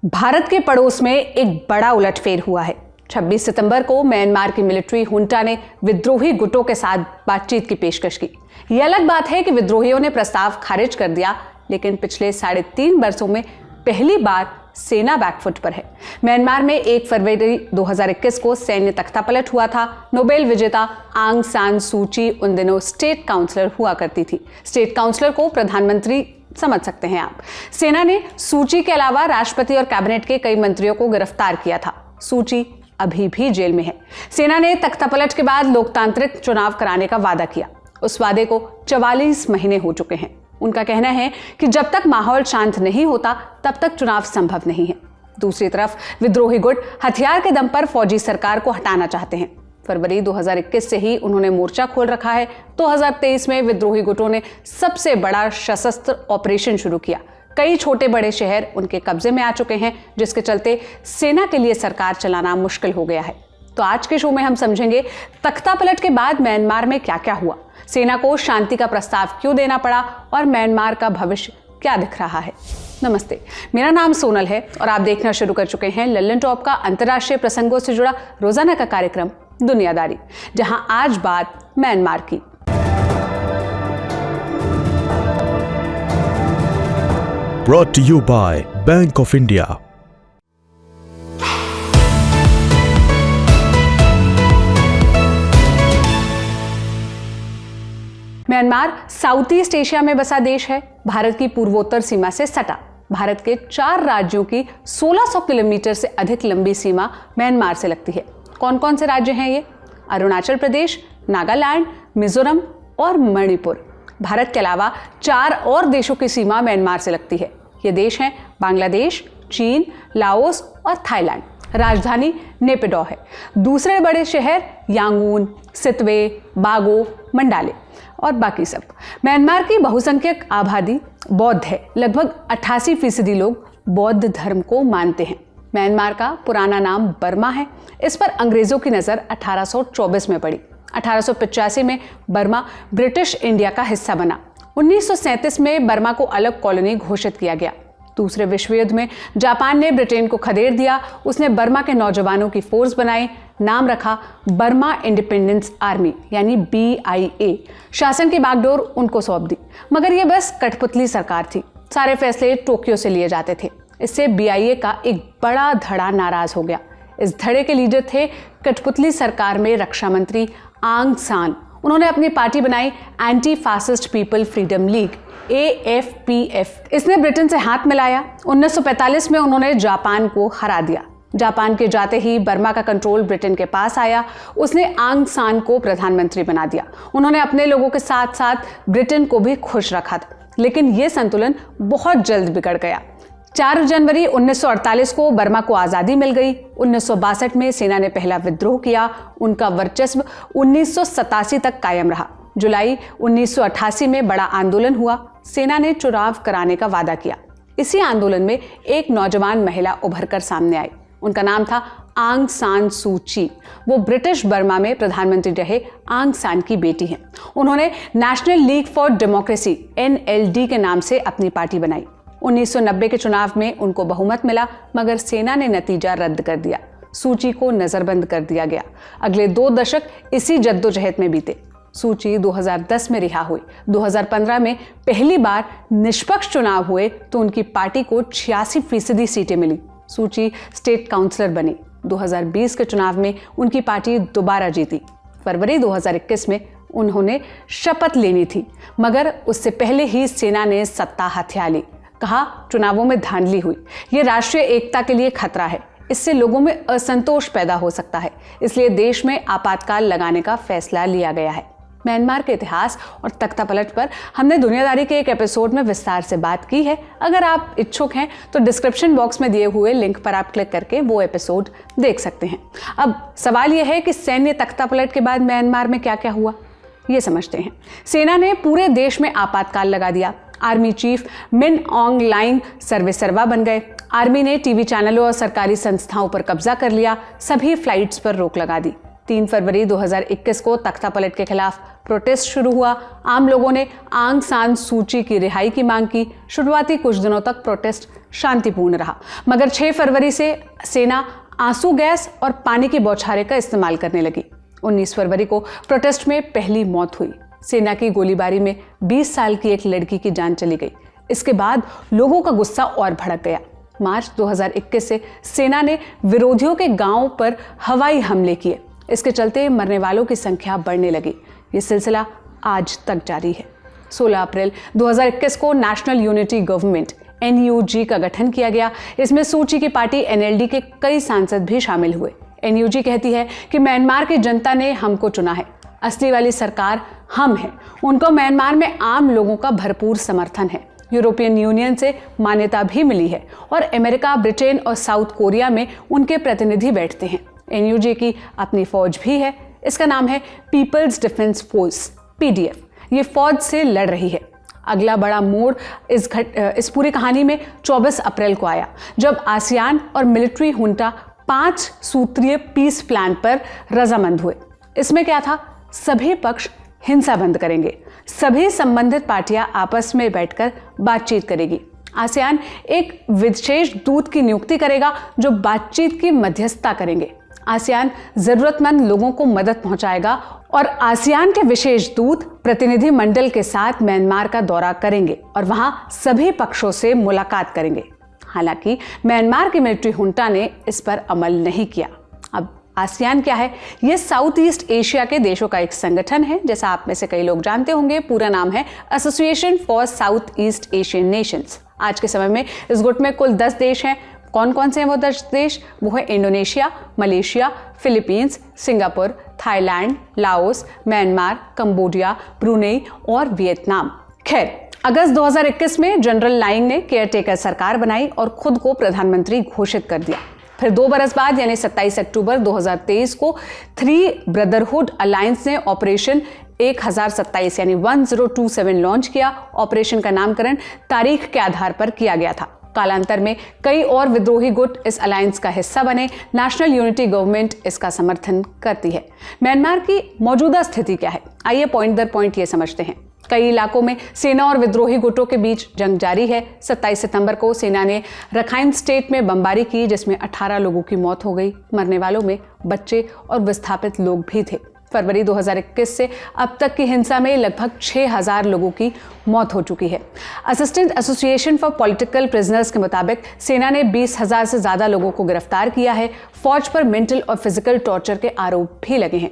भारत के पड़ोस में एक बड़ा उलटफेर हुआ है। 26 सितंबर को म्यांमार की मिलिट्री हुंटा ने विद्रोही गुटों के साथ बातचीत की पेशकश की। यह अलग बात है कि विद्रोहियों ने प्रस्ताव खारिज कर दिया, लेकिन पिछले 3.5 वर्षों में पहली बार सेना बैकफुट पर है। म्यांमार में 1 फरवरी 2021 को सैन्य तख्तापलट हुआ था। नोबेल विजेता आंग सान सू की उन दिनों स्टेट काउंसलर हुआ करती थी। स्टेट काउंसलर को प्रधानमंत्री समझ सकते हैं आप। सेना ने सूची के अलावा राष्ट्रपति और कैबिनेट के कई मंत्रियों को गिरफ्तार किया था। सूची अभी भी जेल में है। सेना ने तख्तापलट के बाद लोकतांत्रिक चुनाव कराने का वादा किया। उस वादे को 44 महीने हो चुके हैं। उनका कहना है कि जब तक माहौल शांत नहीं होता तब तक चुनाव संभव नहीं है। दूसरी तरफ विद्रोही गुट हथियार के दम पर फौजी सरकार को हटाना चाहते हैं। फरवरी 2021 से ही उन्होंने मोर्चा खोल रखा है। 2023 में विद्रोही गुटों ने सबसे बड़ा सशस्त्र ऑपरेशन शुरू किया। कई छोटे बड़े शहर उनके कब्जे में आ चुके हैं, जिसके चलते सेना के लिए सरकार चलाना मुश्किल हो गया है। तो आज के शो में हम समझेंगे तख्तापलट के बाद म्यांमार में क्या क्या हुआ, सेना को शांति का प्रस्ताव क्यों देना पड़ा और म्यांमार का भविष्य क्या दिख रहा है। नमस्ते, मेरा नाम सोनल है और आप देखना शुरू कर चुके हैं लल्लन टॉप का अंतर्राष्ट्रीय प्रसंगों से जुड़ा रोजाना का कार्यक्रम दुनियादारी, जहां आज बात म्यांमार की। Brought to you by Bank of India। Myanmar south east Asia में बसा देश है। भारत की पूर्वोत्तर सीमा से सटा भारत के 4 राज्यों की 1600 किलोमीटर से अधिक लंबी सीमा म्यांमार से लगती है। कौन कौन से राज्य हैं ये? अरुणाचल प्रदेश, नागालैंड, मिजोरम और मणिपुर। भारत के अलावा 4 और देशों की सीमा म्यांमार से लगती है। ये देश हैं बांग्लादेश, चीन, लाओस और थाईलैंड। राजधानी नेपिडॉ है। दूसरे बड़े शहर यांगून, सितवे, बागो, मंडाले और बाकी सब। म्यांमार की बहुसंख्यक आबादी बौद्ध है। लगभग 88% लोग बौद्ध धर्म को मानते हैं। म्यांमार का पुराना नाम बर्मा है। इस पर अंग्रेजों की नज़र 1824 में पड़ी। 1885 में बर्मा ब्रिटिश इंडिया का हिस्सा बना। 1937 में बर्मा को अलग कॉलोनी घोषित किया गया। दूसरे विश्व युद्ध में जापान ने ब्रिटेन को खदेड़ दिया। उसने बर्मा के नौजवानों की फोर्स बनाई। नाम रखा बर्मा इंडिपेंडेंस आर्मी यानी BIA। शासन की बागडोर उनको सौंप दी, मगर यह बस कठपुतली सरकार थी। सारे फैसले टोक्यो से लिए जाते थे। इससे BIA का एक बड़ा धड़ा नाराज हो गया। इस धड़े के लीडर थे कठपुतली सरकार में रक्षा मंत्री आंग सान। उन्होंने अपनी पार्टी बनाई anti fascist people freedom league AFPF। इसने ब्रिटेन से हाथ मिलाया। 1945 में उन्होंने जापान को हरा दिया। जापान के जाते ही बर्मा का कंट्रोल ब्रिटेन के पास आया। उसने आंग सान को प्रधानमंत्री बना दिया। उन्होंने अपने लोगों के साथ साथ ब्रिटेन को भी खुश रखा था, लेकिन यह संतुलन बहुत जल्द बिगड़ गया। 4 जनवरी 1948 को बर्मा को आज़ादी मिल गई। 1962 में सेना ने पहला विद्रोह किया। उनका वर्चस्व 1987 तक कायम रहा। जुलाई 1988 में बड़ा आंदोलन हुआ। सेना ने चुनाव कराने का वादा किया। इसी आंदोलन में एक नौजवान महिला उभर कर सामने आई। उनका नाम था आंग सान सू की। वो ब्रिटिश बर्मा में प्रधानमंत्री रहे आंग सान की बेटी हैं। उन्होंने national league for democracy NLD के नाम से अपनी पार्टी बनाई। 1990 के चुनाव में उनको बहुमत मिला, मगर सेना ने नतीजा रद्द कर दिया। सूची को नजरबंद कर दिया गया। अगले 2 दशक इसी जद्दोजहद में बीते। सूची 2010 में रिहा हुई। 2015 में पहली बार निष्पक्ष चुनाव हुए तो उनकी पार्टी को 86% सीटें मिली। सूची स्टेट काउंसलर बनी। 2020 के चुनाव में उनकी पार्टी दोबारा जीती। फरवरी 2021 में उन्होंने शपथ लेनी थी, मगर उससे पहले ही सेना ने सत्ता हथिया ली। कहा चुनावों में धांधली हुई। ये राष्ट्रीय एकता के लिए खतरा है। इससे लोगों में असंतोष पैदा हो सकता है। इसलिए देश में आपातकाल लगाने का फैसला लिया गया है। म्यांमार के इतिहास और तख्तापलट पर हमने दुनियादारी के एक एपिसोड में विस्तार से बात की है। अगर आप इच्छुक हैं तो डिस्क्रिप्शन बॉक्स में दिए हुए लिंक पर आप क्लिक करके वो एपिसोड देख सकते हैं। अब सवाल यह है कि सैन्य तख्तापलट के बाद म्यांमार में क्या क्या हुआ, ये समझते हैं। सेना ने पूरे देश में आपातकाल लगा दिया। आर्मी चीफ मिन ऑन्ग लाइंग सर्वेसर्वा बन गए। आर्मी ने टीवी चैनलों और सरकारी संस्थाओं पर कब्जा कर लिया। सभी फ्लाइट्स पर रोक लगा दी। 3 फरवरी 2021 को तख्तापलट के खिलाफ प्रोटेस्ट शुरू हुआ। आम लोगों ने आंग सान सूची की रिहाई की मांग की। शुरुआती कुछ दिनों तक प्रोटेस्ट शांतिपूर्ण रहा, मगर 6 फरवरी से सेना आंसू गैस और पानी की बौछारें का इस्तेमाल करने लगी। 19 फरवरी को प्रोटेस्ट में पहली मौत हुई। सेना की गोलीबारी में 20 साल की एक लड़की की जान चली गई। इसके बाद लोगों का गुस्सा और भड़क गया। मार्च 2021 से सेना ने विरोधियों के गांवों पर हवाई हमले किए। इसके चलते मरने वालों की संख्या बढ़ने लगी। ये सिलसिला आज तक जारी है। 16 अप्रैल 2021 को नेशनल यूनिटी गवर्नमेंट NUG का गठन किया गया। इसमें सू ची की पार्टी NLD के कई सांसद भी शामिल हुए। NUG कहती है कि म्यांमार की जनता ने हमको चुना है, असली वाली सरकार हम हैं। उनको म्यांमार में आम लोगों का भरपूर समर्थन है। यूरोपियन यूनियन से मान्यता भी मिली है और अमेरिका, ब्रिटेन और साउथ कोरिया में उनके प्रतिनिधि बैठते हैं। NUG की अपनी फौज भी है। इसका नाम है पीपल्स डिफेंस फोर्स PDF। ये फौज से लड़ रही है। अगला बड़ा मोड़ इस पूरी कहानी में 24 अप्रैल को आया, जब आसियान और मिलिट्री हुंटा 5 सूत्रीय पीस प्लान पर रजामंद हुए। इसमें क्या था? सभी पक्ष हिंसा बंद करेंगे, सभी संबंधित पार्टियां आपस में बैठकर बातचीत करेगी। आसियान एक विशेष दूत की नियुक्ति करेगा जो बातचीत की मध्यस्थता करेंगे। आसियान जरूरतमंद लोगों को मदद पहुंचाएगा और आसियान के विशेष दूत प्रतिनिधि मंडल के साथ म्यांमार का दौरा करेंगे और वहां सभी पक्षों से मुलाकात करेंगे। हालांकि म्यांमार की मिलिट्री हुंटा ने इस पर अमल नहीं किया। अब आसियान क्या है? यह साउथ ईस्ट एशिया के देशों का एक संगठन है। जैसा आप में से कई लोग जानते होंगे, पूरा नाम है association for south east Asian Nations. आज के समय में इस गुट में कुल 10 देश हैं। कौन कौन से हैं वो 10 देश? वो है Indonesia, Malaysia, Philippines, Singapore, Thailand, Laos, Myanmar, Cambodia, Brunei और वियतनाम। खैर, अगस्त 2021 में जनरल लाइंग ने केयरटेकर सरकार बनाई और खुद को प्रधानमंत्री घोषित कर दिया। फिर 2 बरस बाद यानी 27 अक्टूबर 2023 को 3 ब्रदरहुड अलायंस ने ऑपरेशन 1027 यानी 1027 लॉन्च किया। ऑपरेशन का नामकरण तारीख के आधार पर किया गया था। कालांतर में कई और विद्रोही गुट इस अलायंस का हिस्सा बने। नेशनल यूनिटी गवर्नमेंट इसका समर्थन करती है। म्यांमार की मौजूदा स्थिति क्या है? आइए पॉइंट दर पॉइंट ये समझते हैं। कई इलाकों में सेना और विद्रोही गुटों के बीच जंग जारी है। 27 सितंबर को सेना ने रखाइन स्टेट में बमबारी की, जिसमें 18 लोगों की मौत हो गई। मरने वालों में बच्चे और विस्थापित लोग भी थे। फरवरी 2021 से अब तक की हिंसा में लगभग 6000 लोगों की मौत हो चुकी है। Assistant association for political prisoners के मुताबिक सेना ने 20,000 से ज्यादा लोगों को गिरफ्तार किया है। फौज पर मेंटल और फिजिकल टॉर्चर के आरोप भी लगे हैं।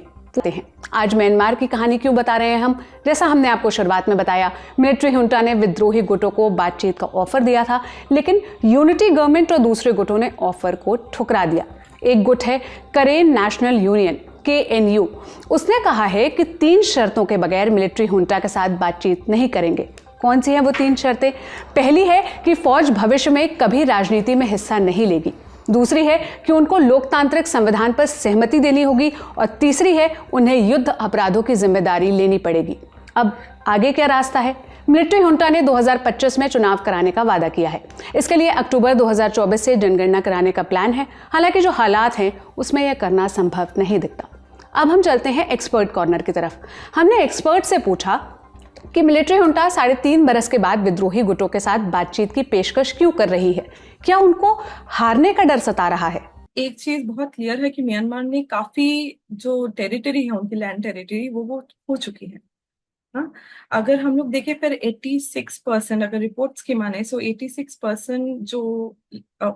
आज म्यांमार की कहानी क्यों बता रहे हैं हम? जैसा हमने आपको शुरुआत में बताया, मिलिट्री हुंटा ने विद्रोही गुटों को बातचीत का ऑफर दिया था, लेकिन यूनिटी गवर्नमेंट और दूसरे गुटों ने ऑफर को ठुकरा दिया। एक गुट है करेन नेशनल यूनियन KNU। उसने कहा है कि 3 शर्तों के बगैर मिलिट्री हुंटा के साथ बातचीत नहीं करेंगे। कौन सी हैं वो 3 शर्तें? पहली है कि फौज भविष्य में कभी राजनीति में हिस्सा नहीं लेगी। दूसरी है कि उनको लोकतांत्रिक संविधान पर सहमति देनी होगी और तीसरी है उन्हें युद्ध अपराधों की जिम्मेदारी लेनी पड़ेगी। अब आगे क्या रास्ता है? मिलिट्री हुंटा ने 2025 में चुनाव कराने का वादा किया है। इसके लिए अक्टूबर 2024 से जनगणना कराने का प्लान है। हालांकि जो हालात हैं उसमें यह करना संभव नहीं दिखता। अब हम चलते हैं एक्सपर्ट कॉर्नर की तरफ। हमने एक्सपर्ट से पूछा कि मिलिट्री हुंटा 3.5 बरस के बाद विद्रोही गुटों के साथ बातचीत की पेशकश क्यों कर रही है? क्या उनको हारने का डर सता रहा है? एक चीज बहुत क्लियर है कि म्यांमार ने काफी जो टेरिटरी है, उनकी लैंड टेरिटरी वो हो चुकी है। हाँ, अगर हम लोग देखें फिर 86% अगर रिपोर्ट्स की माने, सो 86% जो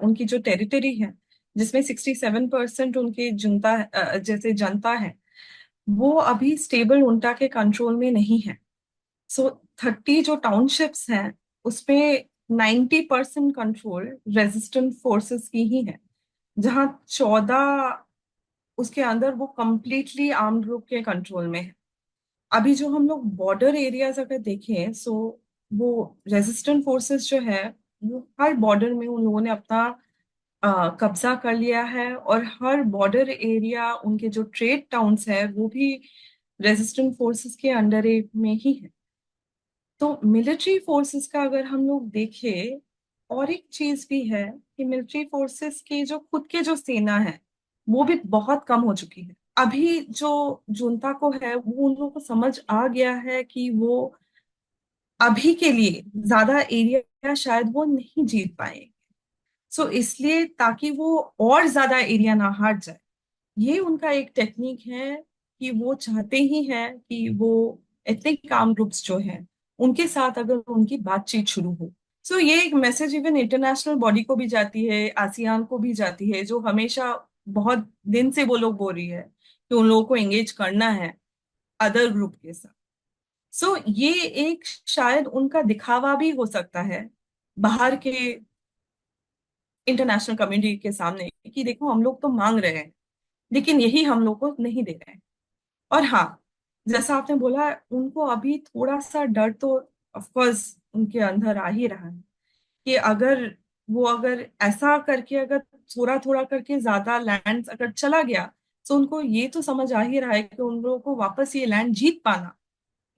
उनकी जो टेरिटरी है, जिसमें 67% उनके जैसे जनता है, वो अभी स्टेबल उनटा के कंट्रोल में नहीं है। सो 30 जो टाउनशिप्स हैं उसपे 90% कंट्रोल रेजिस्टेंट फोर्सेस की ही है, जहां 14 उसके अंदर वो कंप्लीटली आर्म्ड ग्रुप के कंट्रोल में है। अभी जो हम लोग बॉर्डर एरियाज अगर देखें, सो वो रेजिस्टेंट फोर्सेस जो है वो हर बॉर्डर में उन लोगों ने अपना कब्जा कर लिया है, और हर बॉर्डर एरिया उनके जो ट्रेड टाउन्स है वो भी रेजिस्टेंट फोर्सेस के अंडर में ही है। तो मिलिट्री फोर्सेस का अगर हम लोग देखें, और एक चीज भी है कि मिलिट्री फोर्सेस की जो खुद के जो सेना है वो भी बहुत कम हो चुकी है। अभी जो जुनता को है वो उन लोगों को समझ आ गया है कि वो अभी के लिए ज्यादा एरिया शायद वो नहीं जीत पाए। सो इसलिए ताकि वो और ज्यादा एरिया ना हार जाए, ये उनका एक टेक्निक है कि वो चाहते ही हैं कि वो एथनिक आर्म ग्रुप्स जो हैं उनके साथ अगर उनकी बातचीत शुरू हो। सो ये एक मैसेज इवन इंटरनेशनल बॉडी को भी जाती है, आसियान को भी जाती है, जो हमेशा बहुत दिन से वो लोग बोल रही है कि उन लोगों को एंगेज करना है अदर ग्रुप के साथ। सो ये एक शायद उनका दिखावा भी हो सकता है बाहर के इंटरनेशनल कम्युनिटी के सामने कि देखो हम लोग तो मांग रहे हैं लेकिन यही हम लोग को नहीं दे रहे हैं। और हाँ, जैसा आपने बोला, उनको अभी थोड़ा सा डर तो ऑफ कोर्स उनके अंदर आ ही रहा है कि अगर ऐसा करके अगर थोड़ा थोड़ा करके ज्यादा लैंड अगर चला गया तो उनको ये तो समझ आ ही रहा है कि उन लोगों को वापस ये लैंड जीत पाना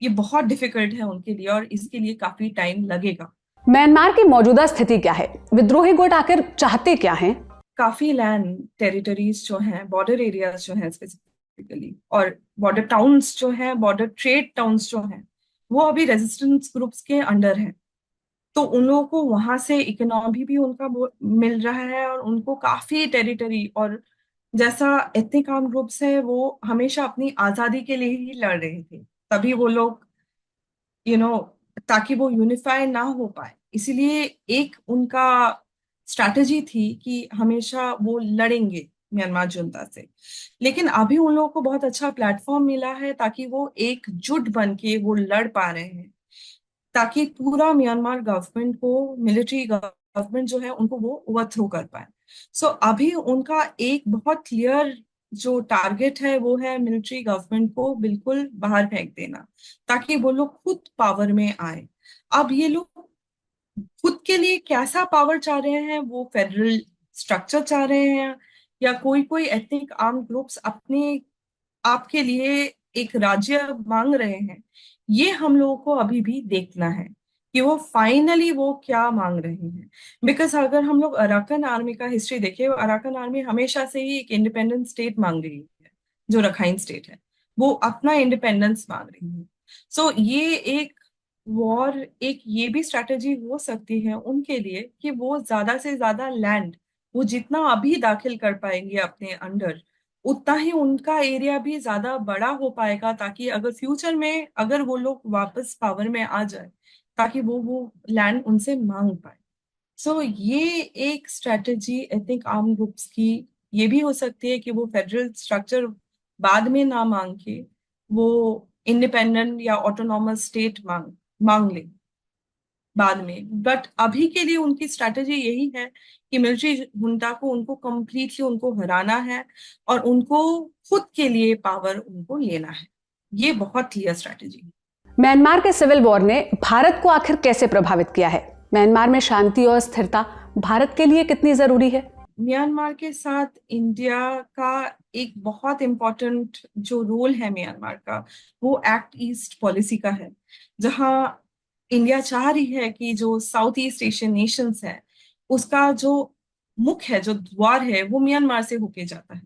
ये बहुत डिफिकल्ट है उनके लिए और इसके लिए काफी टाइम लगेगा। म्यांमार की मौजूदा स्थिति क्या है? विद्रोही गुट आखिर चाहते क्या हैं? काफी लैंड टेरिटरीज जो हैं, बॉर्डर एरियाज जो हैं स्पेसिफिकली, और बॉर्डर टाउन्स जो हैं, बॉर्डर ट्रेड टाउन्स जो हैं, वो अभी रेजिस्टेंस ग्रुप्स के अंडर हैं। तो उन लोगों को वहां से इकोनॉमी भी उनका मिल रहा है और उनको काफी टेरिटरी, और जैसा एथनिक आर्म ग्रुप्स है वो हमेशा अपनी आजादी के लिए ही लड़ रहे थे, तभी वो लोग यू नो ताकि वो यूनिफाई ना हो पाए, इसीलिए एक उनका स्ट्रैटेजी थी कि हमेशा वो लड़ेंगे म्यांमार जुंता से। लेकिन अभी उन लोगों को बहुत अच्छा प्लेटफॉर्म मिला है ताकि वो एकजुट बन के वो लड़ पा रहे हैं, ताकि पूरा म्यांमार गवर्नमेंट को, मिलिट्री गवर्नमेंट जो है उनको वो ओवरथ्रो कर पाए। सो अभी उनका एक बहुत क्लियर जो टारगेट है वो है मिलिट्री गवर्नमेंट को बिल्कुल बाहर फेंक देना, ताकि वो लोग खुद पावर में आए। अब ये लोग खुद के लिए कैसा पावर चाह रहे हैं, वो फेडरल स्ट्रक्चर चाह रहे हैं या कोई कोई एथनिक आर्म ग्रुप्स अपने आपके लिए एक राज्य मांग रहे हैं, ये हम लोगों को अभी भी देखना है कि वो फाइनली वो क्या मांग रहे हैं। बिकॉज अगर हम लोग अराकन आर्मी का हिस्ट्री देखें, अराकन आर्मी हमेशा से ही एक इंडिपेंडेंट स्टेट मांग रही है, जो रखाइन स्टेट है वो अपना इंडिपेंडेंस मांग रही है। सो ये एक वॉर, एक ये भी स्ट्रैटेजी हो सकती है उनके लिए कि वो ज्यादा से ज्यादा लैंड वो जितना अभी दाखिल कर पाएंगे अपने अंडर, उतना ही उनका एरिया भी ज्यादा बड़ा हो पाएगा, ताकि अगर फ्यूचर में अगर वो लोग वापस पावर में आ जाए ताकि वो लैंड उनसे मांग पाए। सो ये एक स्ट्रेटेजी एथनिक आर्म ग्रुप्स की ये भी हो सकती है कि वो फेडरल स्ट्रक्चर बाद में ना मांग के वो इंडिपेंडेंट या ऑटोनॉमस स्टेट मांग मांग ले बाद में। बट अभी के लिए उनकी स्ट्रैटेजी यही है कि मिलिट्री जुंटा को उनको कंप्लीटली उनको हराना है और उनको खुद के लिए पावर उनको लेना है। ये बहुत क्लियर स्ट्रैटेजी है। म्यांमार के सिविल वॉर ने भारत को आखिर कैसे प्रभावित किया है? म्यांमार में शांति और स्थिरता भारत के लिए कितनी जरूरी है? म्यांमार के साथ इंडिया का एक बहुत इम्पोर्टेंट जो रोल है म्यांमार का, वो एक्ट ईस्ट पॉलिसी का है, जहां इंडिया चाह रही है कि जो साउथ ईस्ट एशियन नेशंस है उसका जो मुख है, जो द्वार है, वो म्यांमार से होके जाता है।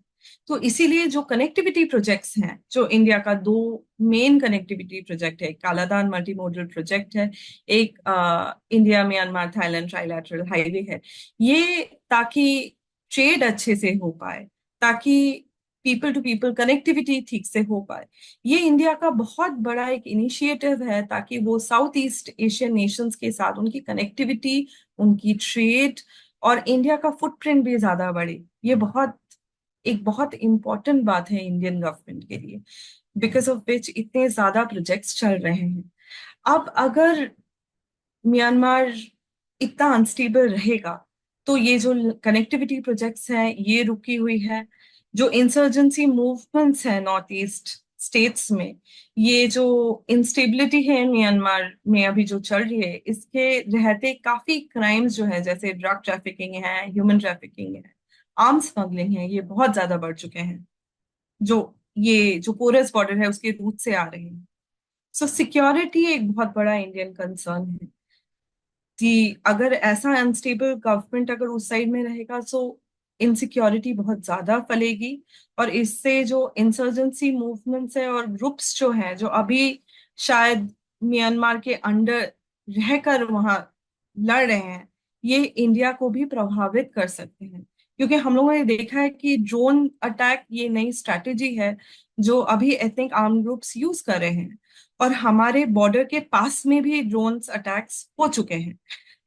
तो इसीलिए जो कनेक्टिविटी प्रोजेक्ट्स हैं, जो इंडिया का दो मेन कनेक्टिविटी प्रोजेक्ट है, कालादान मल्टी मोडल प्रोजेक्ट है, एक India Myanmar Thailand trilateral highway है, ये ताकि ट्रेड अच्छे से हो पाए, ताकि पीपल टू पीपल कनेक्टिविटी ठीक से हो पाए, ये इंडिया का बहुत बड़ा एक इनिशिएटिव है, ताकि वो साउथ ईस्ट एशियन नेशंस के साथ उनकी कनेक्टिविटी, उनकी ट्रेड और इंडिया का फुटप्रिंट भी ज्यादा बढ़े। ये बहुत इंपॉर्टेंट बात है इंडियन गवर्नमेंट के लिए, बिकॉज ऑफ विच इतने ज्यादा प्रोजेक्ट्स चल रहे हैं। अब अगर म्यांमार इतना अनस्टेबल रहेगा तो ये जो कनेक्टिविटी प्रोजेक्ट्स हैं ये रुकी हुई है, जो इंसर्जेंसी मूवमेंट्स हैं नॉर्थ ईस्ट स्टेट्स में, ये जो इंस्टेबिलिटी है म्यांमार में अभी जो चल रही है, इसके रहते काफी क्राइम्स जो है, जैसे ड्रग ट्रैफिकिंग है, ह्यूमन ट्रैफिकिंग है, आर्म्स स्मगलिंग है, ये बहुत ज्यादा बढ़ चुके हैं, जो ये जो पोरस बॉर्डर है उसके रूट से आ रहे हैं। सो सिक्योरिटी एक बहुत बड़ा इंडियन कंसर्न है कि अगर ऐसा अनस्टेबल गवर्नमेंट अगर उस साइड में रहेगा, सो इनसिक्योरिटी बहुत ज्यादा फैलेगी और इससे जो इंसर्जेंसी मूवमेंट्स है और ग्रुप्स जो हैं जो अभी शायद म्यांमार के अंडर रहकर वहां लड़ रहे हैं, ये इंडिया को भी प्रभावित कर सकते हैं। क्योंकि हम लोगों ने देखा है कि ड्रोन अटैक ये नई स्ट्रैटेजी है जो अभी एथनिक आर्म ग्रुप्स यूज कर रहे हैं और हमारे बॉर्डर के पास में भी ड्रोन्स अटैक्स हो चुके हैं।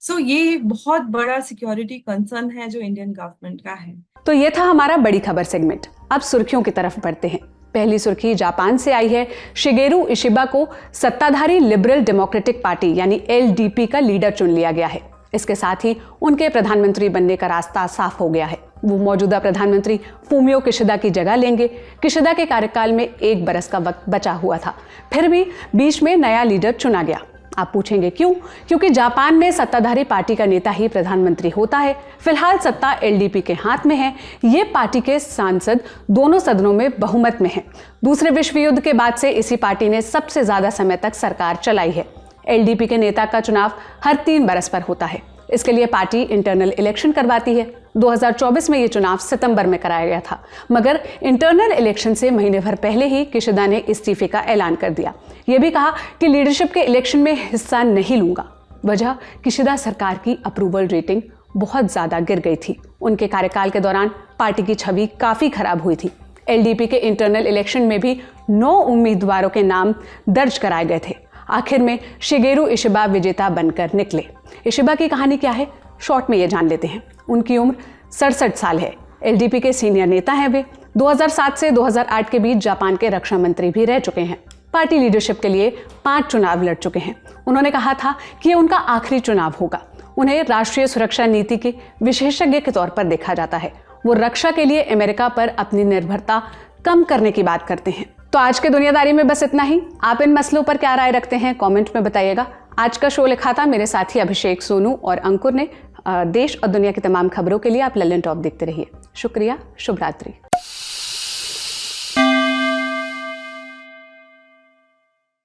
सो ये बहुत बड़ा सिक्योरिटी कंसर्न है जो इंडियन गवर्नमेंट का है। तो ये था हमारा बड़ी खबर सेगमेंट। अब सुर्खियों की तरफ बढ़ते हैं। पहली सुर्खी जापान से आई है। शिगेरू इशिबा को सत्ताधारी लिबरल डेमोक्रेटिक पार्टी यानी एलडीपी का लीडर चुन लिया गया है। इसके साथ ही उनके प्रधानमंत्री बनने का रास्ता साफ हो गया है। वो मौजूदा प्रधानमंत्री फूमियो किशिदा की जगह लेंगे। किशिदा के कार्यकाल में 1 बरस का वक्त बचा हुआ था, फिर भी बीच में नया लीडर चुना गया। आप पूछेंगे क्यों? क्योंकि जापान में सत्ताधारी पार्टी का नेता ही प्रधानमंत्री होता है। फिलहाल सत्ता एलडीपी के हाथ में है। ये पार्टी के सांसद दोनों सदनों में बहुमत में हैं। दूसरे विश्व युद्ध के बाद से इसी पार्टी ने सबसे ज्यादा समय तक सरकार चलाई है। एलडीपी के नेता का चुनाव हर 3 बरस पर होता है। इसके लिए पार्टी इंटरनल इलेक्शन करवाती है। 2024 में ये चुनाव सितंबर में कराया गया था, मगर इंटरनल इलेक्शन से महीने भर पहले ही किशिदा ने इस्तीफे का ऐलान कर दिया। ये भी कहा कि लीडरशिप के इलेक्शन में हिस्सा नहीं लूंगा। वजह, किशिदा सरकार की अप्रूवल रेटिंग बहुत ज्यादा गिर गई थी। उनके कार्यकाल के दौरान पार्टी की छवि काफी खराब हुई थी। एलडीपी के इंटरनल इलेक्शन में भी 9 उम्मीदवारों के नाम दर्ज कराए गए थे। आखिर में शिगेरू इशिबा विजेता बनकर निकले। इशिबा की कहानी क्या है, शॉर्ट में ये जान लेते हैं। उनकी उम्र 67 साल है। एलडीपी के सीनियर नेता हैं वे। 2007 से 2008 के बीच जापान के रक्षा मंत्री भी रह चुके हैं। पार्टी लीडरशिप के लिए 5 चुनाव लड़ चुके हैं। उन्होंने कहा था कि ये उनका आखिरी चुनाव होगा। उन्हें राष्ट्रीय सुरक्षा नीति के विशेषज्ञ के तौर पर देखा जाता है। वो रक्षा के लिए अमेरिका पर अपनी निर्भरता कम करने की बात करते हैं। तो आज के दुनियादारी में बस इतना ही। आप इन मसलों पर क्या राय रखते हैं, कमेंट में बताइएगा। आज का शो लिखा था मेरे साथी अभिषेक सोनू और अंकुर ने। देश और दुनिया की तमाम खबरों के लिए आप लल्लन टॉप देखते रहिए। शुक्रिया, शुभ रात्रि।